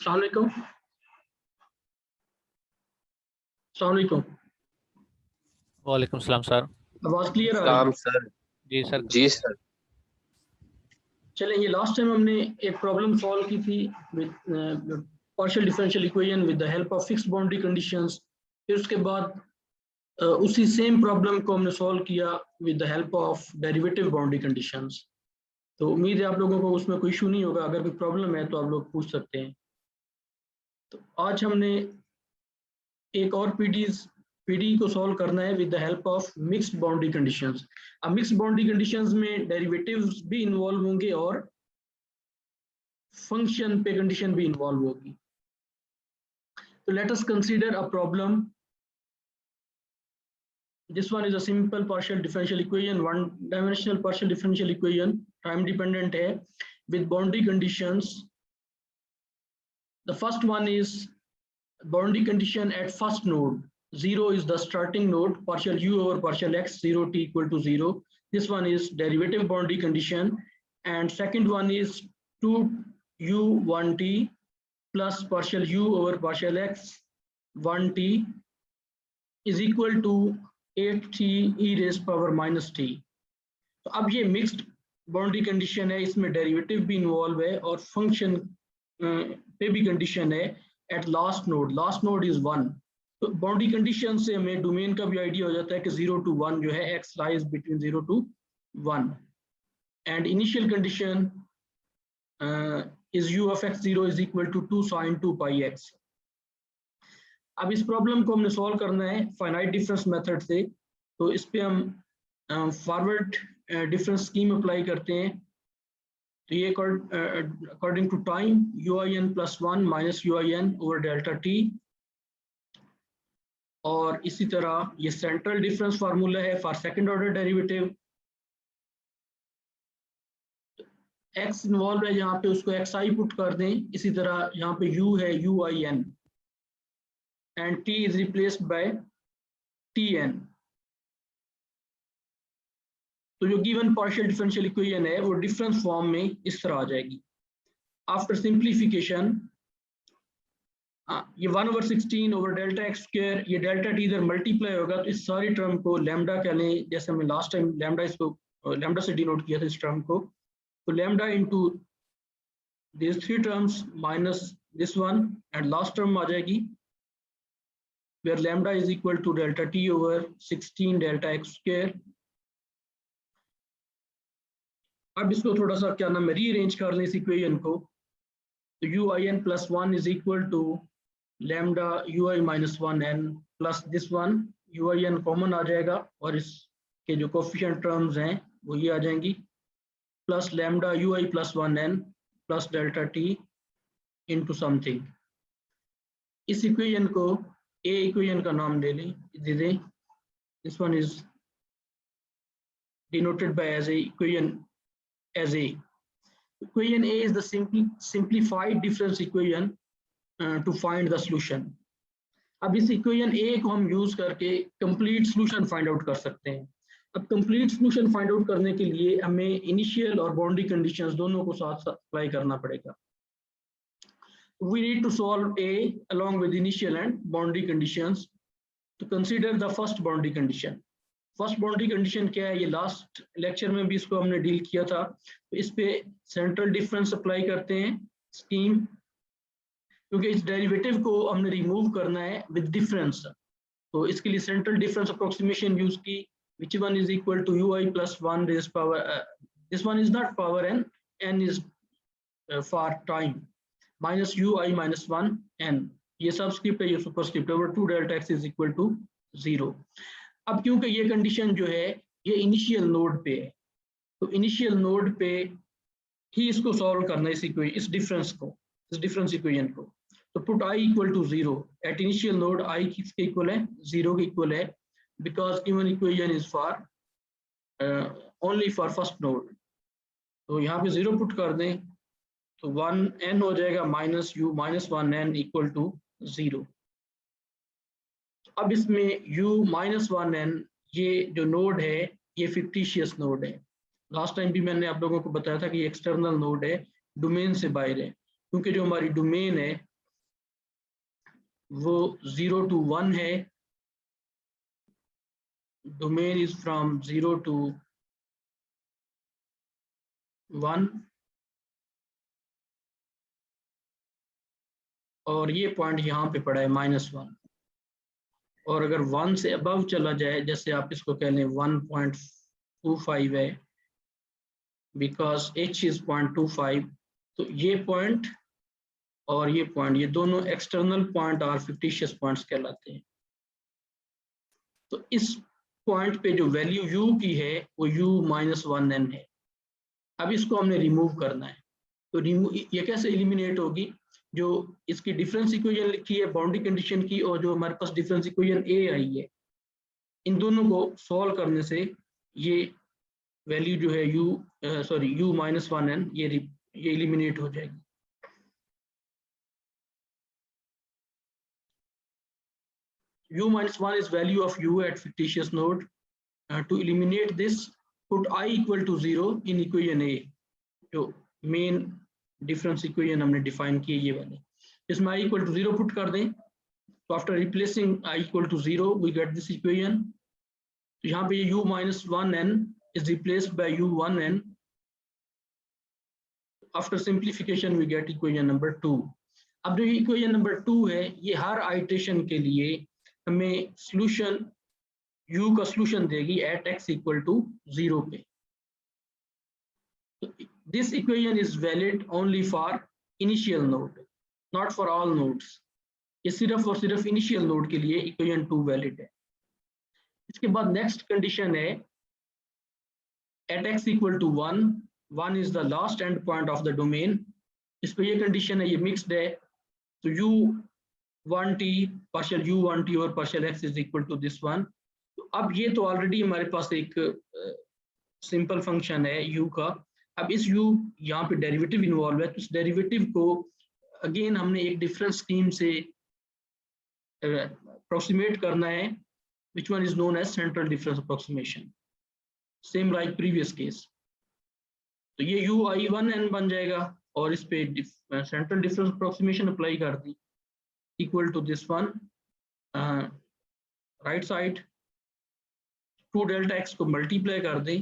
अस्सलाम वालेकुम। अस्सलाम वालेकुम। वालेकुम सलाम सर। आवाज क्लियर आ रही है? सर। जी सर। जी सर। चलें, ये लास्ट टाइम हमने एक प्रॉब्लम सॉल्व की थी with partial differential equation with the help of fixed boundary conditions. फिर उसके बाद उसी सेम प्रॉब्लम को हमने सॉल्व किया with the help of derivative boundary conditions. तो उम्मीद है आप लोगों को उसमें कोई इशू नहीं होगा। अगर कोई प्रॉब्लम है तो आप लोग पूछ सकते हैं। तो आज हमने एक और पीडी को सॉल्व करना है with the help of mixed boundary conditions. अब मिक्स्ड बाउंड्री कंडीशंस में डेरिवेटिव्स भी इन्वॉल्व होंगे और फंक्शन पे कंडीशन भी इन्वॉल्व होगी। तो let us consider a problem. This one is a simple partial differential equation, one dimensional partial differential equation, time dependent है with boundary conditions. The first one is boundary condition at first node. 0 is the starting node, partial u over partial x, 0 t equal to 0. This one is derivative boundary condition. And second one is 2u 1t plus partial u over partial x 1t is equal to 8t e raised power minus t. तो अब ये mixed boundary condition है, इसमें derivative भी involve है और function पे भी कंडीशन है at last node. Last node is 1। तो बाउंड्री कंडीशन से हमें डोमेन का भी आइडिया हो जाता है कि 0 to 1 जो है x lies between 0 to 1 and initial condition is u of x0 is equal to 2 sin 2 pi x. अब इस प्रॉब्लम को हमने सॉल्व करना है फाइनाइट डिफरेंस मेथड से। तो इस पे हम फॉरवर्ड डिफरेंस स्कीम अप्लाई करते हैं। तो ये according to time uin plus 1 minus uin over delta t, और इसी तरह ये सेंट्रल डिफरेंस फार्मूला है for second order derivative. x involve है यहाँ पे, उसको xi पुट कर दें। इसी तरह यहाँ पे u है uin and t is replaced by tn. तो जो गिवन पार्शियल डिफरेंशियल इक्वेशन है वो डिफरेंस फॉर्म में इस तरह आ जाएगी। आफ्टर सिंप्लीफिकेशन ये 1/16 ओवर डेल्टा एक्स स्क्वायर, ये डेल्टा टी इधर मल्टीप्लाई होगा तो इस सारी टर्म को लैम्डा कह लें, जैसे हमने लास्ट टाइम लैम्डा से डिनोट किया था इस टर्म को। तो lambda into this three terms minus this one and last term आ जाएगी where lambda is equal to delta t over 16 delta x square. अब इसको थोड़ा सा क्या नाम है रीअरेंज कर लें इस इक्वेशन को। तो uin plus 1 is equal to lambda ui minus 1n plus this one uin common आ जाएगा और इसके जो कोफिशिएंट टर्म्स हैं वो ये आ जाएंगी plus lambda ui plus 1n plus delta t into something। इस इक्वेशन को A equation का नाम ले लें, दे दें। This one is denoted by as a equation as A. Equation A is the simplified difference equation to find the solution. अब इस equation A को हम यूज करके complete solution find out कर सकते हैं। अब complete solution find out करने के लिए हमें initial और boundary conditions दोनों को साथ साथ apply करना पड़ेगा। We need to solve A along with initial and boundary conditions. To consider the first boundary condition. First boundary condition क्या है, ये लास्ट लेक्चर में भी इसको हमने डील किया था। तो इस पे सेंट्रल डिफरेंस अप्लाई करते हैं स्कीम, क्योंकि इस डेरिवेटिव को हमने रिमूव करना है विद डिफरेंस। तो इसके लिए सेंट्रल डिफरेंस अप्रोक्सीमेशन यूज की, which one is equal to ui plus 1 raised power this one is not power n is for time minus ui minus 1 n, ये सबस्क्रिप्ट है, ये सुपरस्क्रिप्ट है, over 2 delta x is equal to 0। अब क्योंकि ये condition जो है ये इनिशियल नोड पे है, तो इनिशियल नोड पे ही इसको सॉल्व करना है इस डिफरेंस इक्वेशन को। तो put i equal to 0 at initial node, i किसके इक्वल है, 0 के इक्वल है, because given equation is for only for first node. तो यहाँ पे 0 पुट कर दें तो 1n हो जाएगा minus u minus 1n equal to 0। अब इसमें u माइनस 1n ये जो नोड है ये फिक्टिशियस नोड है। लास्ट टाइम भी मैंने आप लोगों को बताया था कि ये एक्सटर्नल नोड है, डोमेन से बाहर है, क्योंकि जो हमारी डोमेन है वो 0 to 1 है, डोमेन इज फ्रॉम 0 to 1, और ये पॉइंट यहाँ पे पड़ा है -1। और अगर 1 से अबव चला जाए, जैसे आप इसको कह लें 1.25 है, बिकॉज h इज 0.25, तो ये पॉइंट और ये पॉइंट, ये दोनों एक्सटर्नल पॉइंट और फिक्टिशियस पॉइंट्स कहलाते हैं। तो इस पॉइंट पे जो वैल्यू u की है वो u-1n है। अब इसको हमने रिमूव करना है। तो रिमूव ये कैसे एलिमिनेट होगी? जो इसकी डिफरेंस इक्वेशन लिखी है बाउंड्री कंडीशन की, और जो हमारे पास डिफरेंस इक्वेशन a आई है, इन दोनों को सॉल्व करने से ये वैल्यू जो है u-1n ये एलिमिनेट हो जाएगी। u-1 is value of u at fictitious node. To eliminate this, put I equal to 0 in equation A, जो मेन डिफरेंस इक्वेशन हमने डिफाइन की ये वाले, इसमें I equal to 0 पुट कर दें। तो after replacing I equal to 0 we get this equation। तो यहाँ पे ये u-1n is replaced by u-1n। After simplification we get equation number 2। अब जो इक्वेशन नंबर 2 है, ये हर आइटरेशन के लिए हमें सॉल्यूशन u का सॉल्यूशन देगी एट x इक्वल टू 0 पे। This equation is valid only for initial node, not for all nodes. ये सिर्फ और सिर्फ इनिशियल नोड के लिए इक्वेशन 2 वैलिड है। इसके बाद नेक्स्ट कंडीशन है at x equal to 1, 1 is the last end point of the domain. इस पे ये कंडीशन है, ये मिक्स्ड है, तो u1t पार्शियल u1t और partial x is equal to this one. तो अब ये तो ऑलरेडी हमारे पास एक सिंपल फंक्शन है u का। अब इस u यहाँ पे डेरिवेटिव इन्वॉल्व है, तो इस डेरिवेटिव को अगेन हमने एक डिफरेंट स्कीम से अप्रोक्सीमेट करना है, which one is known as central difference approximation, same like previous case। तो ये u-1n बन जाएगा, और इस पे सेंट्रल डिफरेंस अप्रोक्सीमेशन अप्लाई कर दी, equal to this one, right side 2 delta x को मल्टीप्लाई कर दें।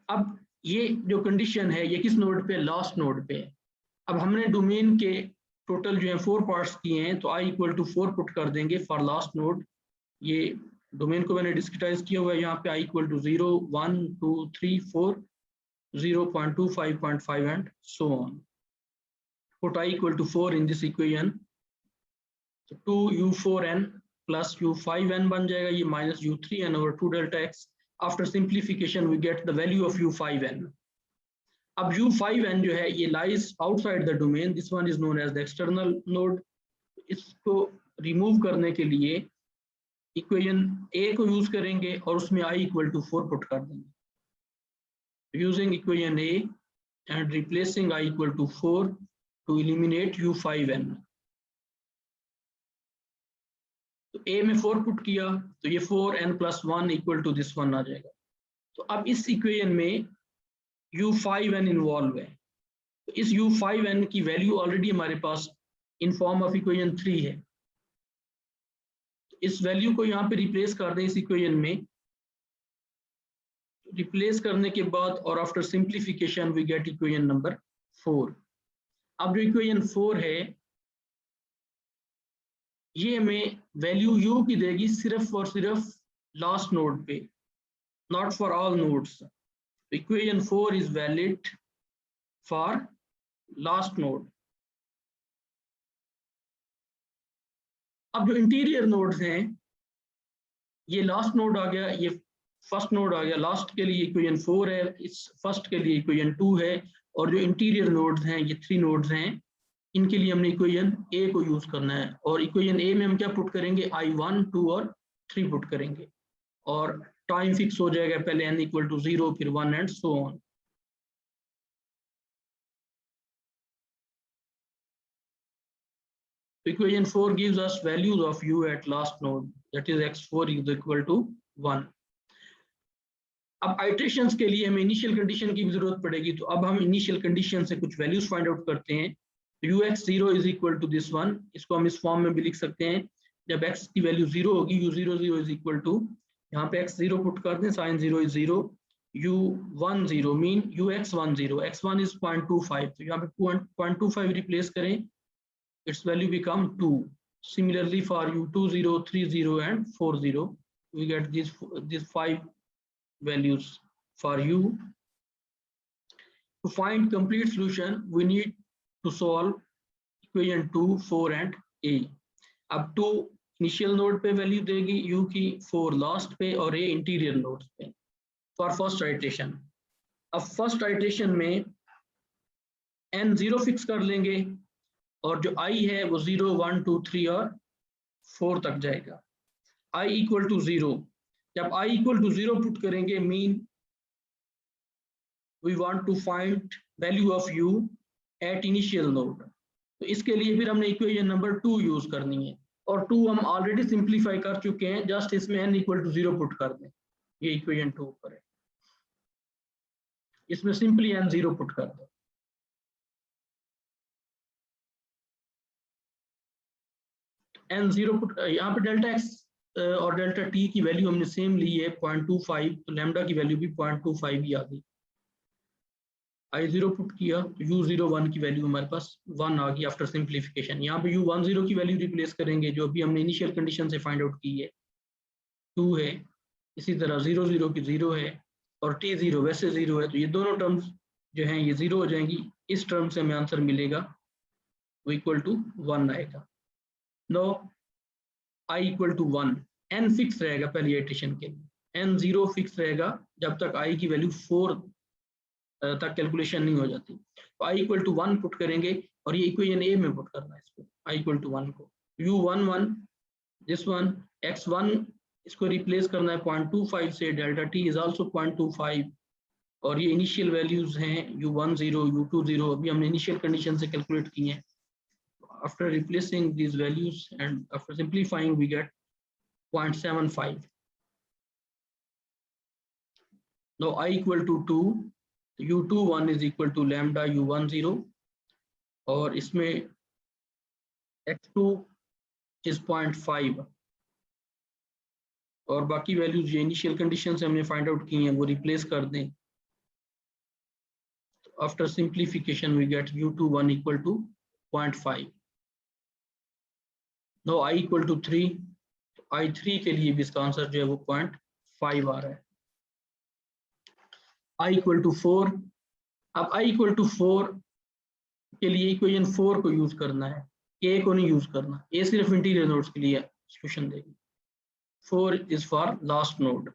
अब ये जो कंडीशन है ये किस नोड पे? लास्ट नोड पे है। अब हमने डोमेन के टोटल जो है 4 पार्ट्स किए हैं, तो i इक्वल टू 4 पुट कर देंगे फॉर लास्ट नोड। ये डोमेन को मैंने डिस्क्रिटाइज किया हुआ है यहाँ पे, i equal to 0, 1, 2, 3, 4, 0.25.5 and so on। Put I equal to 4 in this equation, so 2u4n plus u5n बन जाएगा, ये minus u3n over 2 delta x। After simplification we get the value of u5n। अब u5n जो है ये lies outside the domain, this one is known as the external node। इसको remove करने के लिए इक्वेशन a को यूज करेंगे और उसमें i equal to 4 पुट कर देंगे। Using equation a and replacing I equal to 4 to eliminate u5n। तो a में 4 पुट किया तो ये 4n plus 1 equal to this one आ जाएगा। तो अब इस इक्वेशन में u5n इन्वॉल्व है, तो इस u5n की वैल्यू ऑलरेडी हमारे पास इन फॉर्म ऑफ इक्वेशन 3 है। तो इस वैल्यू को यहाँ पे रिप्लेस कर दें इस इक्वेशन में। रिप्लेस करने के बाद और after simplification we get equation number 4। अब जो इक्वेशन 4 है ये हमें वैल्यू u की देगी सिर्फ और सिर्फ लास्ट नोड पे, not for all nodes. Equation 4 is valid for last node. अब जो इंटीरियर नोड्स हैं, ये लास्ट नोड आ गया, ये फर्स्ट नोड आ गया, लास्ट के लिए इक्वेशन 4 है, इस फर्स्ट के लिए इक्वेशन 2 है, और जो इंटीरियर नोड्स हैं ये 3 नोड्स हैं, इनके लिए हमने इक्वेशन a को यूज करना है। और इक्वेशन a में हम क्या पुट करेंगे? i1, 2 और 3 पुट करेंगे, और टाइम फिक्स हो जाएगा, पहले n इक्वल टू 0 फिर 1 and so on. Equation 4 gives us values of u at last node, that is x4 is equal to 1। अब आइट्रेशंस के लिए हमें इनिशियल कंडीशन की भी जरूरत पड़ेगी, तो अब हम इनिशियल कंडीशन से कुछ वैल्यूज फाइंड आउट करते हैं। ux0 is equal to this one, इसको हम इस फॉर्म में भी लिख सकते हैं, जब x की वैल्यू 0 होगी u00 इज इक्वल टू, यहाँ पे x0 पुट कर दें, sin 0 is 0, u10 mean ux10, x1 is 0.25, तो यहाँ पे 0.25 रिप्लेस करें, its value become 2. Similarly for u20, 30 and 40, we get these 5 values for u. To find complete solution, we need to solve equation 2, 4 and a. अब 2 initial node पे value देगी u की, 4 last पे और a इंटीरियर नोड्स पे for first iteration. अब first iteration में n0 fix कर लेंगे और जो i है वो 0, 1, 2, 3 और 4 तक जाएगा। i इक्वल टू 0, जब i इक्वल टू 0 पुट करेंगे, mean we want to find value of u at initial node, तो इसके लिए फिर हमने इक्वेशन नंबर 2 यूज करनी है, और 2 हम ऑलरेडी सिंप्लीफाई कर चुके हैं, जस्ट इसमें n इक्वल टू 0 पुट कर दें, ये इक्वेशन 2 पर है, इसमें सिंपली n0 पुट कर दें। n0 पुट, यहाँ पे डेल्टा x और डेल्टा t की वैल्यू हमने सेम ली है 0.25, तो लैम्डा की वैल्यू भी 0.25 ही आ गई। i0 पुट किया तो u01 की वैल्यू हमारे पास 1 आ गई आफ्टर सिंप्लीफिकेशन। यहाँ पे u10 की वैल्यू रिप्लेस करेंगे, जो अभी हमने इनिशियल कंडीशन से फाइंड आउट की है 2 है, इसी तरह 00 की 0 है और t0 वैसे 0 है, तो ये दोनों टर्म्स जो हैं ये 0 हो जाएंगी, इस टर्म से हमें आंसर मिलेगा वो इक्वल टू 1 आएगा। No i equal to 1, n fix रहेगा पहली इटरेशन के लिए, n0 फिक्स रहेगा जब तक i की वैल्यू 4 तक कैलकुलेशन नहीं हो जाती, तो i इक्वल टू 1 पुट करेंगे और ये इक्वेशन a में पुट करना है इसको, i इक्वल टू 1 को, u11 दिस वन, x1 इसको रिप्लेस करना है 0.25 से, डेल्टा t इज आल्सो 0.25, और ये इनिशियल वैल्यूज हैं u10, u20, अभी हमने इनिशियल कंडीशन से कैलकुलेट की हैं। After replacing these values and after simplifying, we get 0.75. Now I equal to 2, u21 is equal to lambda u10, और इसमें x2 is 0.5, और बाकी वैल्यूज ये इनिशियल कंडीशन से हमने फाइंड आउट की हैं वो रिप्लेस कर दें। After simplification, we get u21 equal to 0.5. Now i equal to 3, i3 के लिए भी इसका आंसर जो है वो 0.5 आ रहा है। i इक्वल टू 4, अब i इक्वल टू 4 के लिए इक्वेशन 4 को यूज करना है, a को नहीं यूज करना, a सिर्फ इंटीरियर नोड्स के लिए सॉल्यूशन देगी, 4 इज फॉर लास्ट नोड।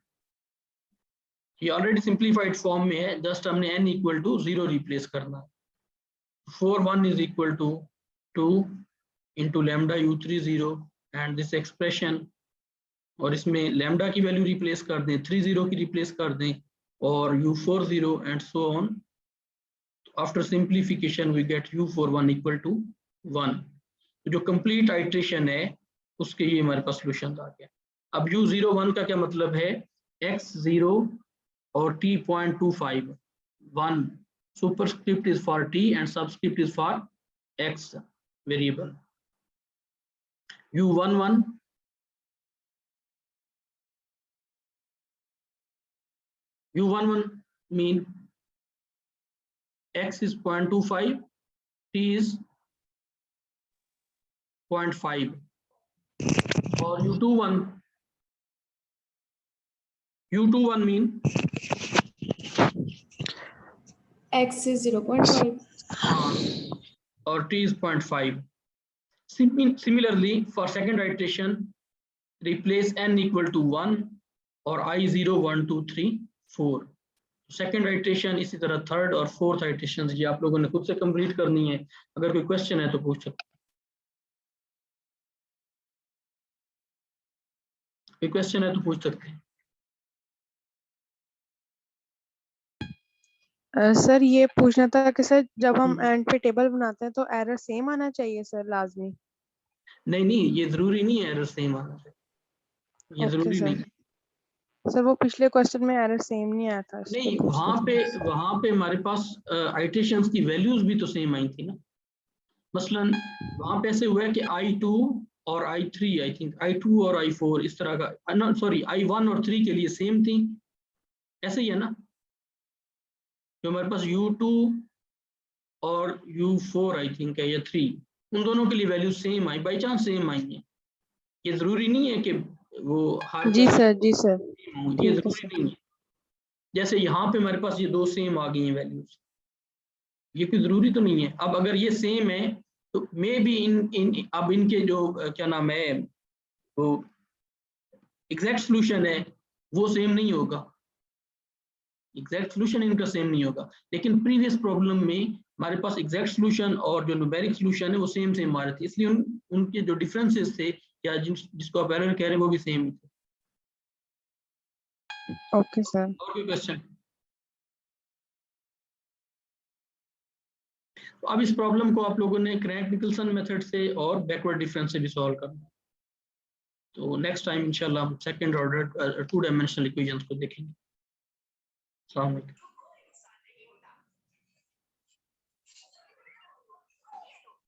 ये ऑलरेडी सिंप्लीफाइड फॉर्म में है, जस्ट हमने n इक्वल टू 0 रिप्लेस करना है। 4 1 is equal to 2 into lambda u30 and this expression, और इसमें lambda की वैल्यू रिप्लेस कर दें, 30 की रिप्लेस कर दें, और u40 and so on. After simplification we get u41 equal to 1. तो जो कंप्लीट आइट्रेशन है उसके ये हमारे पास सॉल्यूशन आ गया। अब u01 का क्या मतलब है, x0 और t 0.25, 1 superscript is for t and subscript is for x variable, u11 mean x is 0.25, t is 0.5, और u21 mean x is 0.5 और t is 0.5. Similarly, for second iteration, replace n equal to 1 और i 0, 1, 2, 3, 4. Second iteration, इसी तरह third और fourth iteration ये आप लोगों ने खुद से कंप्लीट करनी है। अगर कोई क्वेश्चन है तो पूछ सकते, कोई क्वेश्चन है तो पूछ सकते हैं। सर ये पूछना था कि सर जब हम एंड पे टेबल बनाते हैं तो एरर सेम आना चाहिए सर, लाजमी? नहीं, ये जरूरी नहीं है एरर सेम आना चाहिए, ये जरूरी नहीं। सर वो पिछले क्वेश्चन में एरर सेम नहीं आया था। नहीं, वहां पे हमारे पास आइट्रेशंस की वैल्यूज भी तो सेम आई थी ना, मसलन वहां पे ऐसे हुआ है कि I2 और I3, आई थिंक I2 और I4 इस तरह का, सॉरी I1 और 3 के लिए सेम थी, ऐसे ही है ना, जो हमारे पास U2 और U4 आई थिंक है या 3, उन दोनों के लिए वैल्यू सेम आई, बाई चांस सेम आई है। ये जरूरी नहीं है कि वो हर जी सर, जी सर, ये ठीक है जरूरी सर। नहीं है। जैसे यहाँ पे हमारे पास ये दो सेम आ गई हैं वैल्यूज, ये कोई जरूरी तो नहीं है। अब अगर ये सेम है तो मे बी अब इनके जो क्या नाम है वो एग्जैक्ट सोल्यूशन है वो सेम नहीं होगा, एग्जैक्ट सोल्यूशन इनका सेम नहीं होगा, लेकिन प्रीवियस प्रॉब्लम में हमारे पास एग्जैक्ट सोल्यूशन और जो न्यूमेरिक सोल्यूशन है वो सेम आ रहे थे, इसलिए उनके जो डिफरेंसेस थे या जिसको आप एरर कह रहे हैं वो भी सेम ही थे। Okay sir. और कोई क्वेश्चन? तो अब इस प्रॉब्लम को आप लोगों ने क्रैंक निकलसन मेथड से और बैकवर्ड डिफरेंस से भी सॉल्व करना। तो नेक्स्ट टाइम इंशाल्लाह हम सेकंड ऑर्डर 2 डायमेंशनल इक्वेशंस को देखेंगे। अस्सलाम वालेकुम।